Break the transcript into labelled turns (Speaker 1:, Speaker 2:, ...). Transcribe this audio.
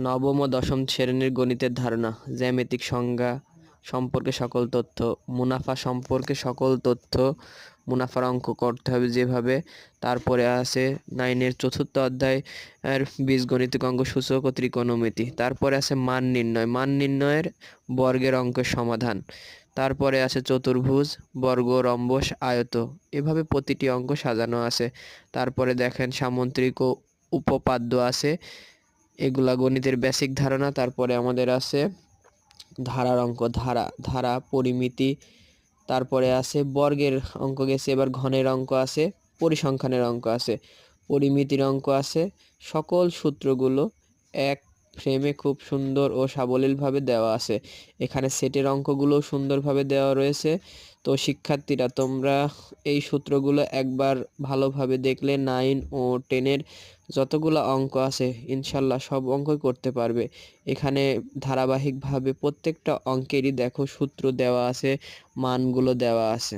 Speaker 1: নবম ও দশম শ্রেণীর গণিতের ধারণা, জ্যামিতিক সংজ্ঞা সম্পর্কে সকল তথ্য, মুনাফা সম্পর্কে সকল তথ্য, মুনাফার অঙ্ক করতে হবে যেভাবে। তারপরে আছে 9-এর চতুর্থ অধ্যায় এর বীজগণিতিক অঙ্ক, সূচক ও ত্রিকোণমিতি। তারপরে আছে মান নির্ণয়, মান নির্ণয়ের বর্গের অঙ্কের সমাধান। তারপরে আছে চতুর্ভুজ, বর্গ, রম্বস, আয়ত, এভাবে প্রতিটি অঙ্ক সাজানো আছে। তারপরে দেখেন সামুদ্রিক ও উপপাদ্য আছে, এগুলা গণিতের বেসিক ধারণা। তারপরে আমাদের আছে ধারার অঙ্ক, ধারা, পরিমিতি। তারপরে আছে বর্গের অঙ্ক গেছে, এবার ঘনের অঙ্ক আছে, পরিসংখ্যানের অঙ্ক আছে, পরিমিতির অঙ্ক আছে। সকল সূত্রগুলো এক ফ্রেমে খুব সুন্দর ও সাবলীলভাবে দেওয়া আছে। এখানে সেটের অঙ্কগুলো সুন্দরভাবে দেওয়া রয়েছে। তো শিক্ষার্থীরা, তোমরা এই সূত্রগুলো একবার ভালোভাবে দেখলে 9 ও 10-এর যতগুলো অঙ্ক আছে ইনশাল্লাহ সব অঙ্কই করতে পারবে। এখানে ধারাবাহিকভাবে প্রত্যেকটা অঙ্কেরই দেখো সূত্র দেওয়া আছে, মানগুলো দেওয়া আছে।